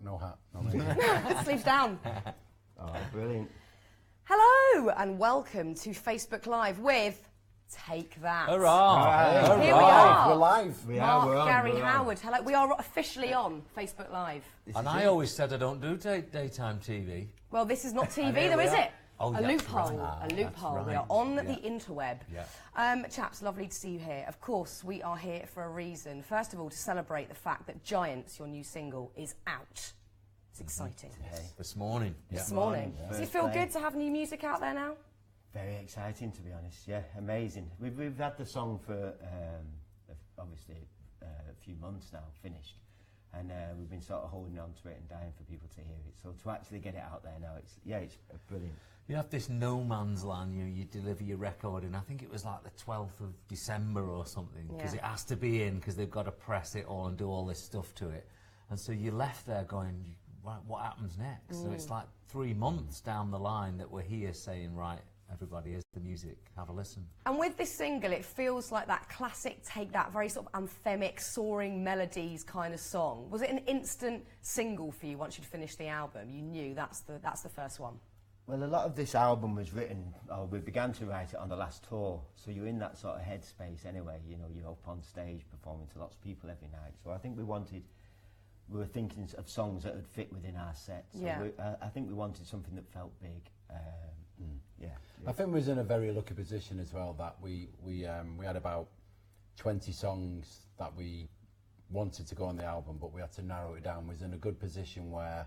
no hat. No Sleeves down. Oh, brilliant. Hello and welcome to Facebook Live with Take That. Hurrah! Here we are. We're live. Mark, Gary, Howard. Hello. We are officially on Facebook Live. And I always said I don't do daytime TV. Well, this is not TV, though, is it? Oh, a yeah, loophole. right. A loophole. That's We right. are on the interweb. Yeah. Chaps, lovely to see you here. Of course, we are here for a reason. First of all, to celebrate the fact that Giants, your new single, is out. It's exciting. This morning. This morning. Does it feel good to have new music out there now? Very exciting, to be honest. Yeah, amazing. We've had the song for obviously a few months now, finished, and we've been sort of holding on to it and dying for people to hear it. So to actually get it out there now, it's brilliant. You have this no man's land. You deliver your record, and I think it was like the 12th of December or something, because it has to be in because they've got to press it all and do all this stuff to it. And so you left there going, right, what happens next? So it's like 3 months down the line that we're here saying, right, everybody, here's the music, have a listen. And with this single, it feels like that classic Take That, very sort of anthemic, soaring melodies kind of song. Was it an instant single for you once you'd finished the album? You knew that's the first one? Well, a lot of this album was written, or we began to write it on the last tour, so you're in that sort of headspace anyway. You know, you're up on stage performing to lots of people every night. So I think we were thinking of songs that would fit within our set. So I think we wanted something that felt big. I think we was in a very lucky position as well that we had about 20 songs that we wanted to go on the album, but we had to narrow it down. We was in a good position where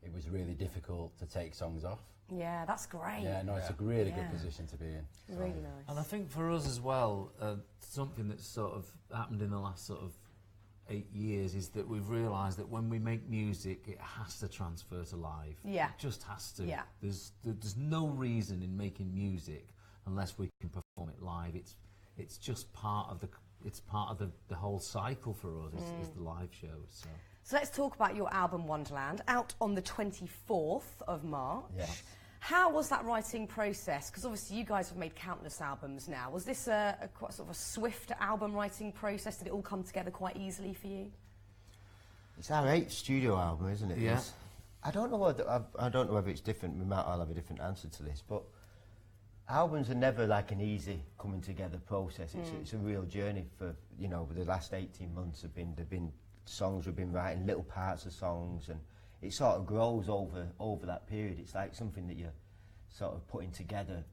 it was really difficult to take songs off. Yeah, that's great. Yeah, no, it's a really good position to be in. So. Really nice. And I think for us as well, something that's sort of happened in the last sort of 8 years is that we've realised that when we make music, it has to transfer to live. Yeah. It just has to. Yeah. There's no reason in making music unless we can perform it live. It's just part of the whole cycle for us is the live shows. So let's talk about your album Wonderland, out on the 24th of March. Yes. How was that writing process? Because obviously you guys have made countless albums now. Was this a quite sort of a swift album writing process? Did it all come together quite easily for you? It's our 8th studio album, isn't it? Yeah. I don't know whether it's different. We might all have a different answer to this, but albums are never like an easy coming together process. It's a real journey. For the last 18 months they've been songs we've been writing, little parts of songs, and it sort of grows over that period. It's like something that you're sort of putting together,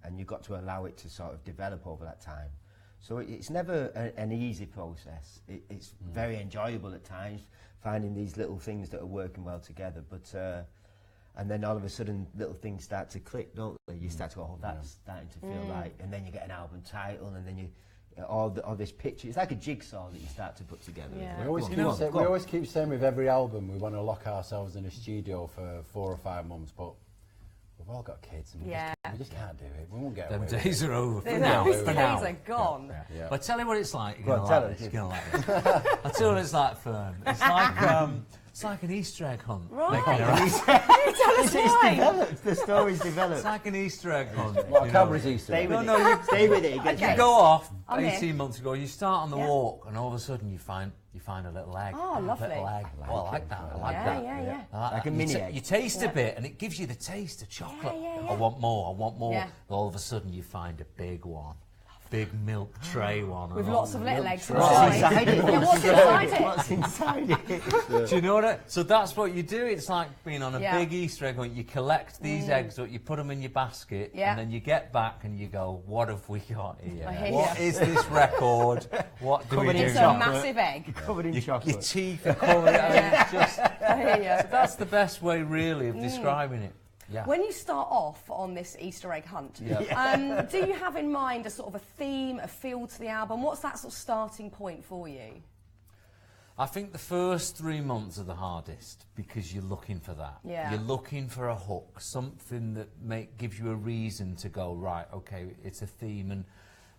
and you've got to allow it to sort of develop over that time. So it's never an easy process. It's very enjoyable at times, finding these little things that are working well together, but and then all of a sudden little things start to click, don't they? You start to go, that's starting to feel right, and then you get an album title, and then you all this picture. It's like a jigsaw that you start to put together. Yeah. We always keep saying with every album we want to lock ourselves in a studio for 4 or 5 months, but we've all got kids and we just can't do it. We won't get away with it. Them days are over for Those now. days are gone. Yeah. But tell you what it's like. Go on, tell us. You're gonna like this. I'll tell you what it's like, Fern. It's like an Easter egg hunt. Right. Tell us why. The story's developed. It's like an Easter egg hunt. What a camera's Easter egg. Stay with it. Okay. You go off I'm 18 here. months ago, you start on the walk, and all of a sudden you find a little egg. Oh, lovely. Little egg. I like that. I like Yeah, that. yeah. I like Like that. a mini egg. You taste a bit, and it gives you the taste of chocolate. yeah. I want more. Yeah. All of a sudden you find a big one. Big milk tray one. With and lots all of the little milk eggs tray. inside. Yeah, what's inside it? What's inside it? Do you know what? So that's what you do. It's like being on a Yeah. big Easter egg hunt. You collect these eggs, you put them in your basket, and then you get back and you go, "What have we got here? I hear What you. is this record? What do we Covered do?" in It's a chocolate. massive egg. Covered in Your chocolate. teeth are covered. I mean, it's just, I hear you. that's the best way, really, of describing it. Yeah. When you start off on this Easter egg hunt, do you have in mind a sort of a theme, a feel to the album? What's that sort of starting point for you? I think the first 3 months are the hardest because you're looking for that. Yeah. You're looking for a hook, something that gives you a reason to go, right, okay, it's a theme.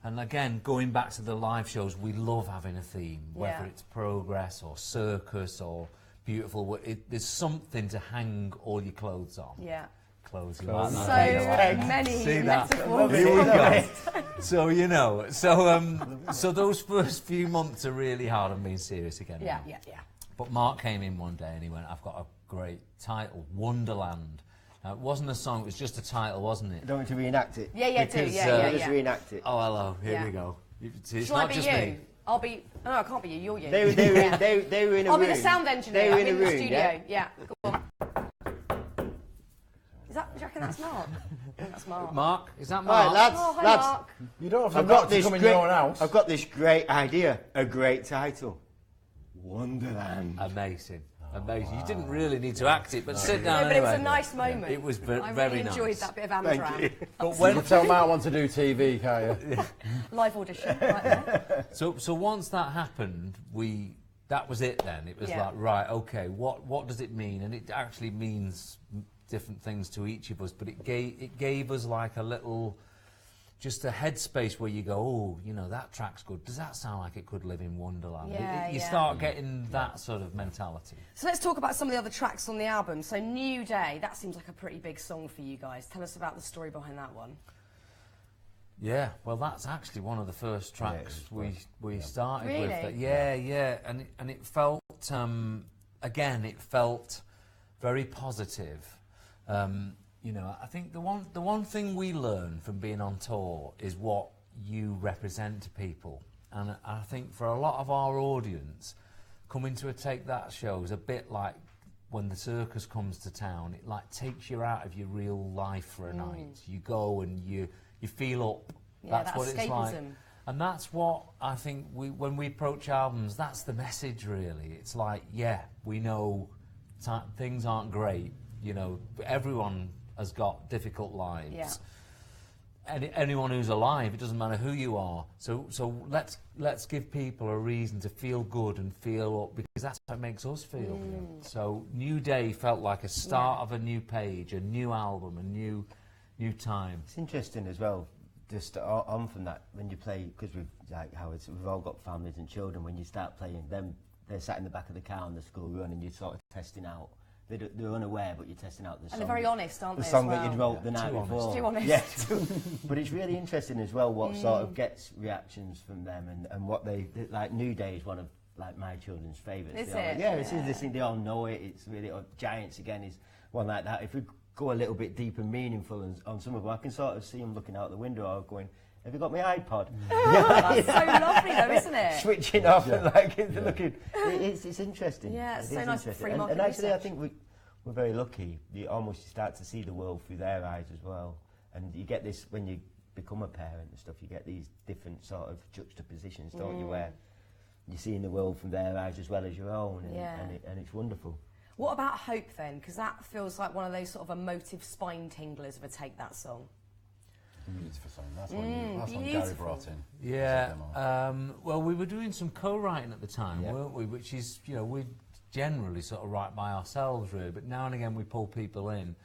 And again, going back to the live shows, we love having a theme, whether it's progress or circus or beautiful. There's something to hang all your clothes on. Yeah. Clothes. So many See that? metaphors. Here we go. So, so those first few months are really hard. I'm being serious again. Yeah, now. yeah. But Mark came in one day and he went, I've got a great title, Wonderland. Now, it wasn't a song, it was just a title, wasn't it? Don't want to reenact it? Yeah, Just reenact it. Oh, hello, here we go. It's Shall not I be just you? me. I'll be... No, I can't be you, you're you. They were in a room. I'll be the sound engineer. They were I'm in a the room, studio. Yeah, go on. Do you reckon that's Mark? I think that's Mark. Mark, is that All Mark? right, lads, Oh, hi, lads. Mark. You don't have I've to got come in your own house. I've got this great idea, a great title, Wonderland. Amazing. Amazing. You didn't really need to act it, but sit down No, but it was anyway. a nice moment. It was I very really enjoyed nice. that bit of Thank Amdram. you. But You can tell Mark wants to do TV, can't you? Live audition, right there. So once that happened, that was it then. It was like, right, okay, what does it mean? And it actually means different things to each of us, but it gave us like a little, just a headspace where you go, oh, you know, that track's good. Does that sound like it could live in Wonderland? You start getting that sort of mentality. So let's talk about some of the other tracks on the album. So New Day, that seems like a pretty big song for you guys. Tell us about the story behind that one. Yeah, well, that's actually one of the first tracks we started Really? with. Yeah, and it felt, again, it felt very positive. You know, I think the one thing we learn from being on tour is what you represent to people, and I think for a lot of our audience, coming to a Take That show is a bit like when the circus comes to town. It like takes you out of your real life for a night. You go and you feel up. Yeah, That's that what it's like. escapism. And that's what I think when we approach albums, that's the message really. It's like, yeah, we know things aren't great. You know, everyone has got difficult lives. Yeah. Anyone who's alive, it doesn't matter who you are. So let's give people a reason to feel good and feel up, because that's what makes us feel. So New Day felt like a start of a new page, a new album, a new time. It's interesting as well, just on from that, when you play, because we've all got families and children, when you start playing them, they're sat in the back of the car on the school run and you're sort of testing out. They're unaware, but you're testing out the song. And they're very honest, aren't they? The song as well? that you wrote the night Too before. honest. Too honest. Yeah, but it's really interesting as well what sort of gets reactions from them and what they like. New Day is one of like my children's favourites. Is They all- it? Yeah, it's interesting. They all know it. It's really Giants again is one like that. If we go a little bit deep and meaningful on some of them, I can sort of see them looking out the window or going, "Have you got my iPod?" That's so lovely though, isn't it? Switching off and like looking. It's interesting. Yeah, it's It so is nice for interesting. free market and actually, I research. think we're very lucky. You almost start to see the world through their eyes as well, and you get this when you become a parent and stuff. You get these different sort of juxtapositions, don't you? Where you're seeing the world from their eyes as well as your own, and it's wonderful. What about Hope then? Because that feels like one of those sort of emotive spine tinglers of a Take That song. Beautiful song. That's one Gary beautiful. brought in. Yeah. Well, we were doing some co-writing at the time, Yeah. weren't we? Which is, you know, we generally sort of write by ourselves, really. But now and again, we pull people in.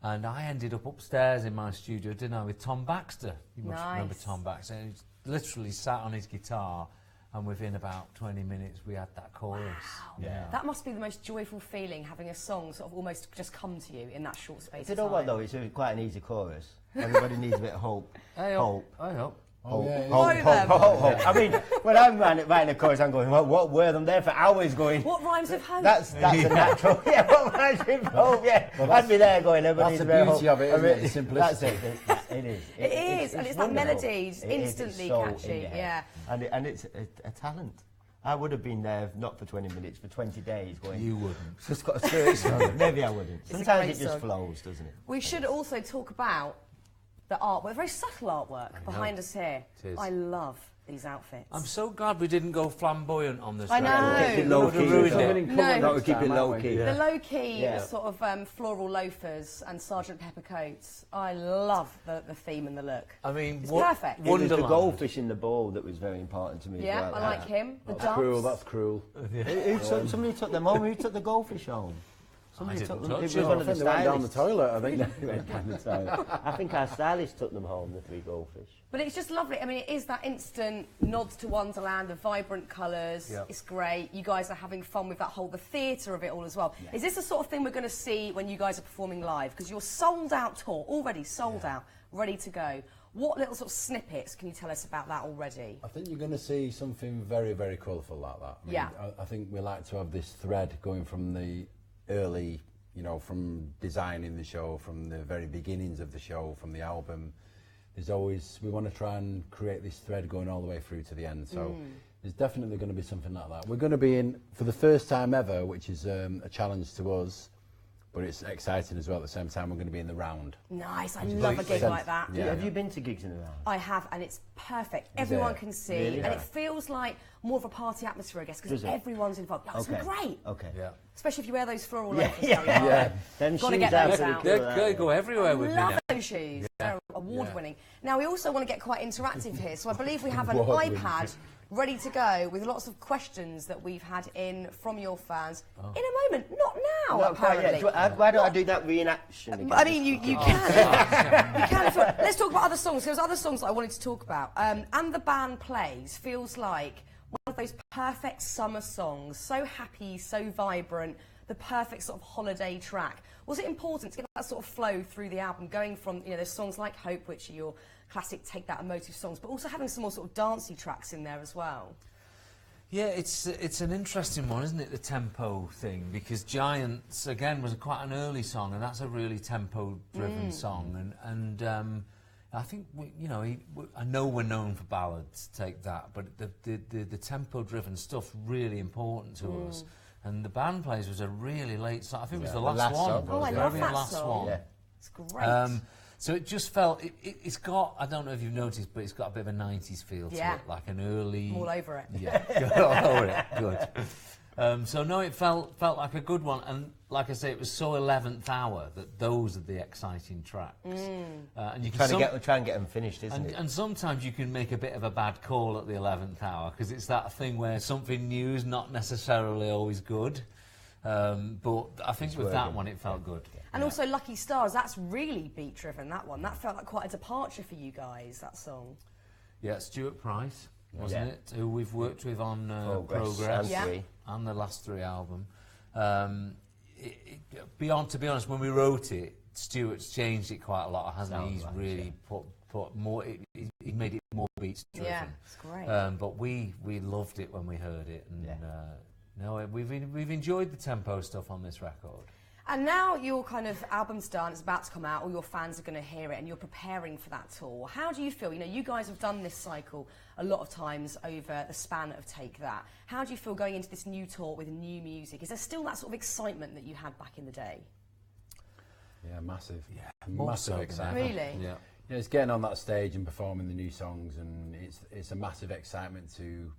And I ended up upstairs in my studio, didn't I, with Tom Baxter. You must remember Nice. Tom Baxter. He literally sat on his guitar, and within about 20 minutes, we had that chorus. Wow. Yeah. That must be the most joyful feeling, having a song sort of almost just come to you in that short space You of know time. what though? It's quite an easy chorus. Everybody needs a bit of hope. Hey, Hope. I hope. Oh, yeah, Hope them. Hope. I mean, when I'm writing a chorus, I'm going, what word? I'm there for hours going. What rhymes with hope? That's a natural. Yeah, what rhymes with hope? Yeah, I'd be there going. Everybody That's needs the a bit of beauty hope. of it, isn't it? The simplicity. That's it. It is. It is, and it's that wonderful. melody, it's It is, instantly so catchy, in your head. yeah. And it's a talent. I would have been there not for 20 minutes, for 20 days going. You wouldn't. Just got a search. Maybe I wouldn't. a Sometimes great it just song. flows, doesn't it? We should also talk about the artwork, very subtle artwork behind us here. It is. I love these outfits. I'm so glad we didn't go flamboyant on this I record. know. Keep it We low would've key. ruined Something it. in No. colour No, next keep it time, low aren't we? key. The low-key Yeah. sort of floral loafers and Sgt. Pepper coats. I love the theme and the look. I mean, It's what perfect. It was the Wonderland. goldfish in the bowl that was very important to me Yeah, as well. I like him. The That's doves. cruel, that's cruel. Somebody took them home. Who took the goldfish home? Somebody didn't took them. touch It was it. one I of the think they went down the stylists. toilet, I think. They went down the toilet. I think our stylist took them home, the 3 goldfish. But it's just lovely. I mean, it is that instant nod to Wonderland, the vibrant colours. Yep. It's great. You guys are having fun with the theatre of it all as well. Is this the sort of thing we're going to see when you guys are performing live? Because you're sold out tour, already sold out, ready to go. What little sort of snippets can you tell us about that already? I think you're going to see something very, very colourful like that. I mean, Yeah. I think we like to have this thread going from the early, you know, from designing the show, from the very beginnings of the show, from the album. There's always, we want to try and create this thread going all the way through to the end. So there's definitely going to be something like that. We're going to be in, for the first time ever, which is a challenge to us, but it's exciting as well at the same time, we're going to be in the round. Nice, I love a gig like that. Yeah. Have you been to gigs in the round? I have, and it's perfect. Everyone it? can see, Really? and Yeah. it feels like more of a party atmosphere, I guess, because Does it? everyone's involved. Oh, it's great. Okay. Yeah. Especially if you wear those floral Yeah, loafers. yeah. Gary. Yeah. Them Gotta shoes get are those pretty out. cool, They aren't go everywhere with me Love now. those shoes. They're award-winning. Now, we also want to get quite interactive here, so I believe we have an Award-winning. iPad ready to go with lots of questions that we've had in from your fans. In a moment, not now, Not quite apparently. yet. Why don't I do that reenaction again? I mean, you can. You can. Let's talk about other songs. There's other songs that I wanted to talk about. And the Band Plays feels like one of those perfect summer songs, so happy, so vibrant, the perfect sort of holiday track. Was it important to get that sort of flow through the album, going from, you know, there's songs like Hope, which are your classic Take That emotive songs, but also having some more sort of dancey tracks in there as well? Yeah, it's an interesting one, isn't it, the tempo thing? Because Giants, again, was quite an early song, and that's a really tempo-driven song. And I think, I know we're known for ballads, Take That, but the tempo-driven stuff really important to us. And the Band Plays was a really late song. I think it was the last one. song. Oh, I The love very that last song. one. Yeah. It's great. So it just felt, it's got, I don't know if you've noticed, but it's got a bit of a 90s feel to Yeah. it, like an early... I'm all over it. Yeah, all over it, good. So no, it felt like a good one, and like I say, it was so 11th hour that those are the exciting tracks. And you can Try and get them finished, isn't it? and sometimes you can make a bit of a bad call at the 11th hour, because it's that thing where something new is not necessarily always good. But I think with that one, it felt good. And also Lucky Stars, that's really beat-driven, that one. That felt like quite a departure for you guys, that song. Yeah, Stuart Price, wasn't Yeah. it? Who we've worked with on Progress Progress and Yeah. Three. and the last three album. To be honest, when we wrote it, Stuart's changed it quite a lot, hasn't he? He's Sounds like, really put more. He made it more beats driven. Yeah, it's great. But we loved it when we heard it, and no, we've enjoyed the tempo stuff on this record. And now your kind of album's done, it's about to come out, all your fans are going to hear it, and you're preparing for that tour. How do you feel? You know, you guys have done this cycle a lot of times over the span of Take That. How do you feel going into this new tour with new music? Is there still that sort of excitement that you had back in the day? Yeah, massive. Yeah, Massive more so excitement. than Really? Yeah. Yeah, it's getting on that stage and performing the new songs, and it's a massive excitement to...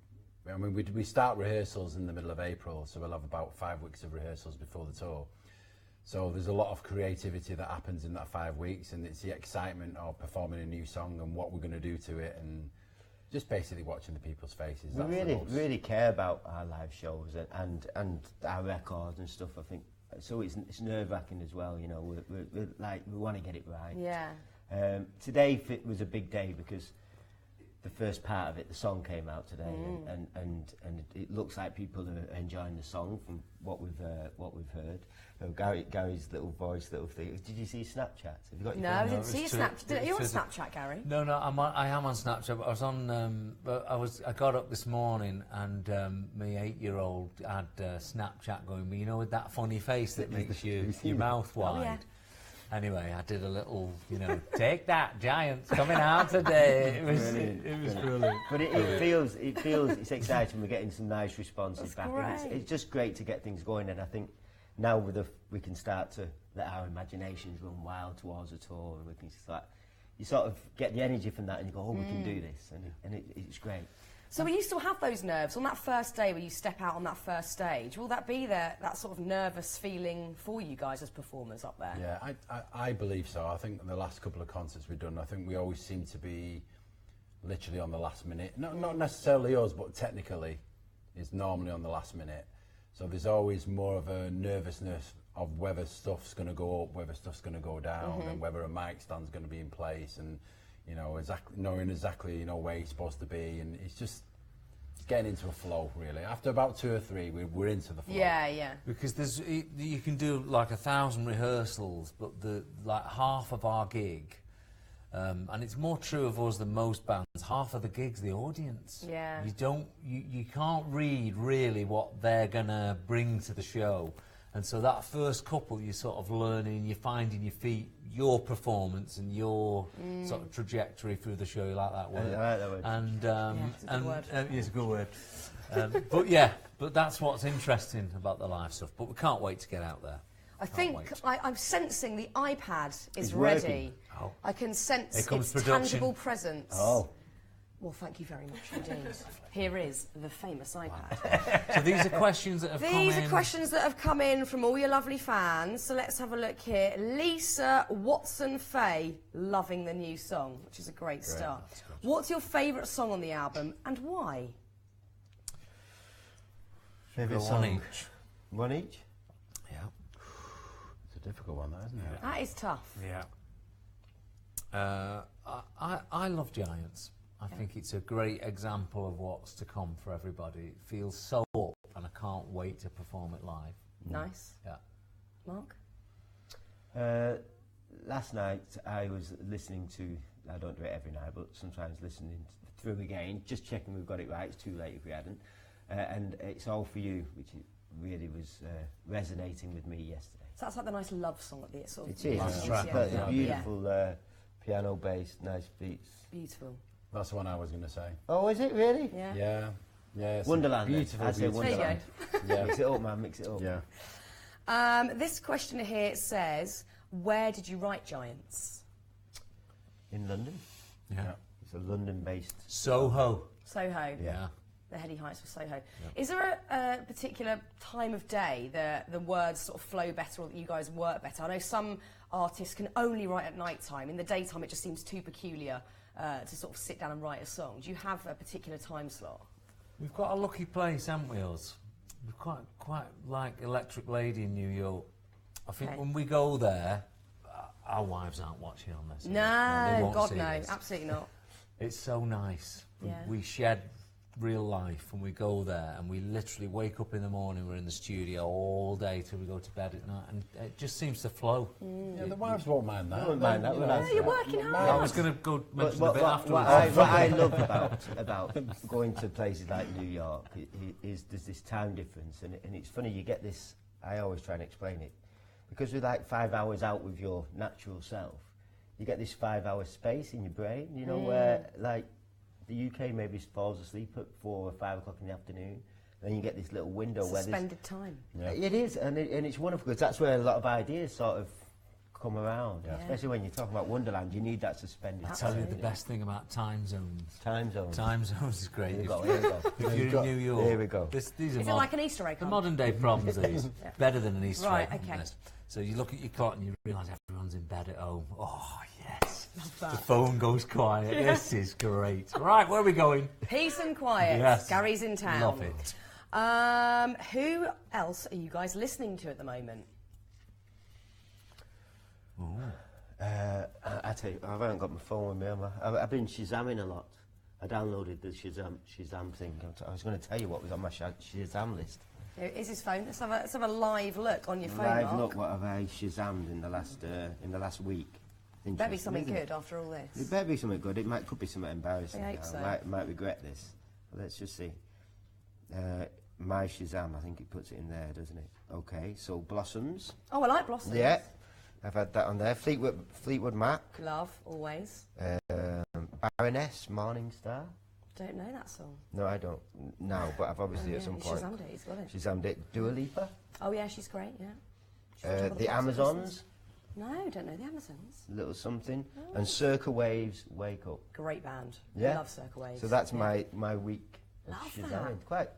I mean, we start rehearsals in the middle of April, so we'll have about 5 weeks of rehearsals before the tour. So there's a lot of creativity that happens in that 5 weeks, and it's the excitement of performing a new song and what we're going to do to it, and just basically watching the people's faces. We That's the really, most- really care about our live shows and our records and stuff, I think. So it's nerve-wracking as well, you know. We want to get it right. Yeah. Today was a big day because the first part of it, the song came out today, and it looks like people are enjoying the song from what we've heard. Gary's little voice, little thing. Did you see Snapchat? Have you got your No, phone? I didn't it's see your true. Snapchat. You're on It's true. Snapchat, Gary? No, I am on Snapchat. But I was on. I got up this morning and my 8-year-old had Snapchat going. But you know, with that funny face that makes your mouth wide. Oh, yeah. Anyway, I did a little, take that, Giants coming out today. It was brilliant. But it feels it's exciting. We're getting some nice responses That's back. And great. it's just great to get things going, and I think now we can start to let our imaginations run wild towards a tour, and we can start. You sort of get the energy from that, and you go, "Oh, we can do this," and it's great. So will you still have those nerves on that first day when you step out on that first stage? Will that be there, that sort of nervous feeling for you guys as performers up there? Yeah, I believe so. I think the last couple of concerts we've done, I think we always seem to be literally on the last minute. Not necessarily us, but technically, it's normally on the last minute. So there's always more of a nervousness of whether stuff's going to go up, whether stuff's going to go down, and whether a mic stand's going to be in place, and knowing exactly where you're supposed to be, and it's just getting into a flow really. After about 2 or 3, we're into the flow. Yeah. Because you can do like 1,000 rehearsals, but half of our gig And it's more true of us than most bands. Half of the gigs, the audience. Yeah. You can't read really what they're gonna bring to the show. And so that first couple, you're sort of learning, you're finding your feet, your performance and your sort of trajectory through the show. You like that word? I like that word. And it's a good word. It's a good word. But that's what's interesting about the live stuff. But we can't wait to get out there. I think I'm sensing the iPad is It's ready. working. Oh. I can sense Here comes its production. tangible presence. Oh. Well, thank you very much indeed. Here is the famous iPad. So these are questions that have come in. These are questions that have come in from all your lovely fans. So let's have a look here. Lisa Watson-Fay, loving the new song, which is a great start. What's your favourite song on the album and why? Favourite One song? each. One each? Yeah. It's a difficult one, that, isn't it? That is tough. Yeah. I love Giants. I think it's a great example of what's to come for everybody. It feels so up, and I can't wait to perform it live. Nice. Yeah. Mark? Last night I was listening to, I don't do it every night, but sometimes listening through again, just checking we've got it right. It's too late if we hadn't. And It's All For You, which really was resonating with me yesterday. So that's like the nice love song at the sort of... It is. last track, year. But beautiful piano bass, nice beats. Beautiful. That's the one I was going to say. Oh, is it really? Yeah. Yeah. Yeah. It's Wonderland. then. Beautiful, I say beautiful. There you Wonderland. Yeah. Mix it up, man. Mix it up. Yeah. This question here says, where did you write Giants? In London. Yeah. It's a London-based. Soho. Soho. Yeah. The Heady Heights of Soho. Is there a particular time of day that the words sort of flow better or that you guys work better? I know some artists can only write at night time. In the daytime, it just seems too peculiar to sort of sit down and write a song. Do you have a particular time slot? We've got a lucky place, haven't we, us? We're quite like Electric Lady in New York. I think Okay. when we go there, our wives aren't watching on this. They No, won't God see no, this. absolutely not. It's so nice. Yeah. We shed real life and we go there and we literally wake up in the morning, we're in the studio all day till we go to bed at night, and it just seems to flow. Yeah, the wives won't mind that. They won't mind that, You will know, they? Yeah, you're working I hard. was going to go mention a What, bit what, afterwards. what I love about going to places like New York is there's this time difference, and it's funny, you get this, I always try and explain it, because we're like 5 hours out with your natural self, you get this 5 hour space in your brain, you know, where like the UK maybe falls asleep at 4 or 5 o'clock in the afternoon, then you get this little window where Suspended time. it is, and it's wonderful because that's where a lot of ideas sort of come around, especially when you're talking about Wonderland. You need that suspended I'll tell you the Absolutely. best thing about time zones. time zone. Time zones is great. Here we go, here we go. If you're in New York, Here we go. These are Is it like an Easter egg the hunt? modern day problems. These better than an Easter Right, egg. okay. This. So you look at your clock and you realise everyone's in bed at home. Oh yes, that. the phone goes quiet. This is great. Right, where are we going? Peace and quiet. Yes. Gary's in town. Love it. Who else are you guys listening to at the moment? I tell you, I haven't got my phone with me. I've been Shazamming a lot. I downloaded the Shazam thing. I was going to tell you what was on my Shazam list. Here is his phone. Let's have a live look on your phone, Live Mark. look, what have I Shazammed in the last week? Better be Interesting, something isn't it? good after all this. It better be something good. Could be something embarrassing. I hope so. Might regret this. But let's just see. My Shazam, I think it puts it in there, doesn't it? Okay, so Blossoms. Oh, I like Blossoms. Yeah, I've had that on there. Fleetwood Mac. Love, always. Baroness, Morning Star. Don't know that song. No, I don't now, but I've obviously at some point Shazammed it, he's got it. Shazammed it. Dua Lipa. Oh yeah, she's great, yeah. She's on top of The box at Christmas. Amazons, No, don't know the Amazons. Little Something. And Circa Waves, Wake Up. Great band. Yeah. Love Circle Waves. So that's yeah. my week of Love Shazamming. that. Quite.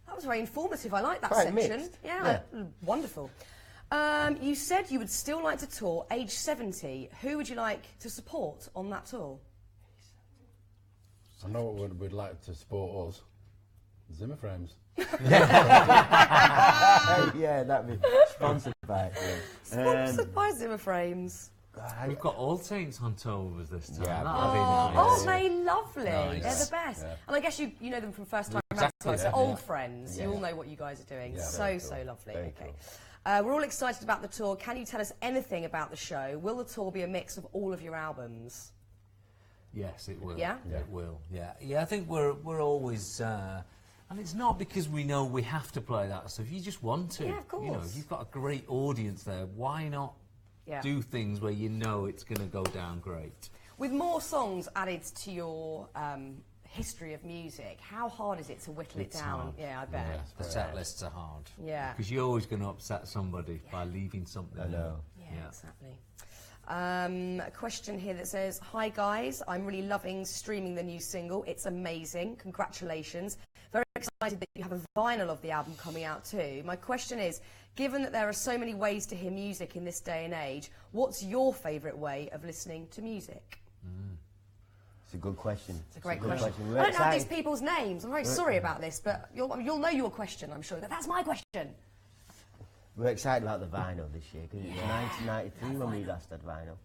That was very informative. I like that Quite section. mixed. Yeah, wonderful. You said you would still like to tour age 70. Who would you like to support on that tour? I know what we'd like to support us. Zimmer frames. Yeah, that'd be sponsored by it. Sponsored by Zimmer Frames. We've got All Saints on tour with us this time. Yeah. That'll be Oh, nice. aren't they lovely? Nice. They're the best. Yeah. And I guess you know them from first time Exactly, round, so yeah. old friends. Yeah. You all know what you guys are doing. Yeah, so, very so cool. lovely. Very Okay. We're all excited about the tour. Can you tell us anything about the show? Will the tour be a mix of all of your albums? Yes, it will. Yeah? It will. Yeah. Yeah, I think we're always. And it's not because we know we have to play that stuff. You just want to. Yeah, of course. You know, you've got a great audience there. Why not do things where you know it's going to go down great? With more songs added to your history of music, how hard is it to whittle it down? Hard. Yeah, I bet. Yeah, the set lists are hard. Yeah. Because you're always going to upset somebody by leaving something. I know. Yeah, exactly. A question here that says, "Hi guys, I'm really loving streaming the new single. It's amazing. Congratulations. Very excited that you have a vinyl of the album coming out too. My question is, given that there are so many ways to hear music in this day and age, what's your favourite way of listening to music?" It's a good question. It's a great question. We're I don't have these excited. people's names. I'm very sorry about this, but you'll know your question, I'm sure. That's my question. We're excited about the vinyl this year because it was 1993 when we last had vinyl,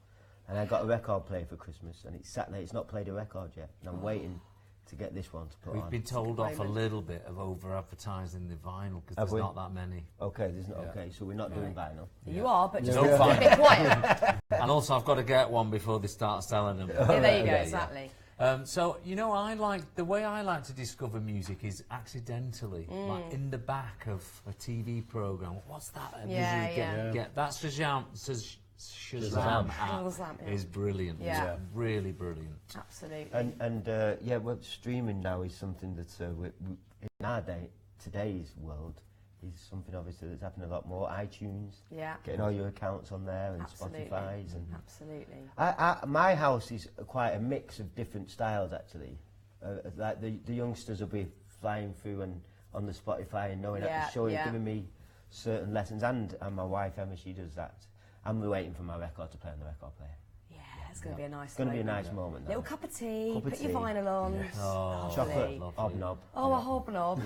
and I got a record player for Christmas, and it's sat there. It's not played a record yet, and I'm waiting to get this one to put on. We've been told off a little bit of over-advertising the vinyl because Have there's we? not that many. Okay, there's not. Okay, so we're not doing vinyl. You are, but just No a fine. bit quiet. And also, I've got to get one before they start selling them. Yeah, there you go, exactly. So, you know, the way I like to discover music is accidentally, like in the back of a TV programme. What's that? I usually get that Shazam app is brilliant. Yeah. It's really brilliant. Absolutely. And yeah, well, streaming now is something that in our today's world is something obviously that's happening a lot more. iTunes, getting all your accounts on there, and Spotify's, and absolutely. my house is quite a mix of different styles actually. Like the youngsters will be flying through and on the Spotify and knowing how to show you, giving me certain lessons, and my wife Emma, she does that. I'm waiting for my record to play on the record player. Yeah, it's going to be a nice. It's going to be a nice moment. Little cup of tea. Put your vinyl on. Yes. Oh, chocolate hobnob. Oh, a hobnob.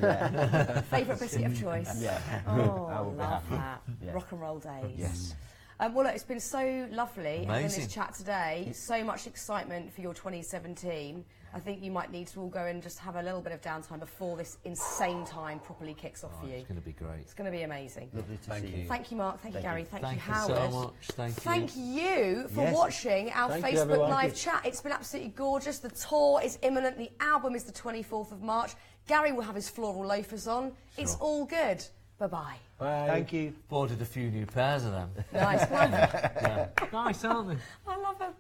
Favourite biscuit of choice. Yeah. Oh, love that. Yeah. Rock and roll days. Yes. Well, look, it's been so lovely having Amazing. this chat today. So much excitement for your 2017. I think you might need to all go and just have a little bit of downtime before this insane time properly kicks off for you. It's going to be great. It's going to be amazing. Lovely to see you. Thank you, Mark. Thank you, Gary. Thank you, Thank you Howard. so much. Thank you. Thank you for Yes. watching our Thank you, Facebook everyone. Live chat. It's been absolutely gorgeous. The tour is imminent. The album is the 24th of March. Gary will have his floral loafers on. It's all good. Bye-bye. Bye. Thank you. Ordered a few new pairs of them. Nice one. Yeah. Nice, aren't they? I love them.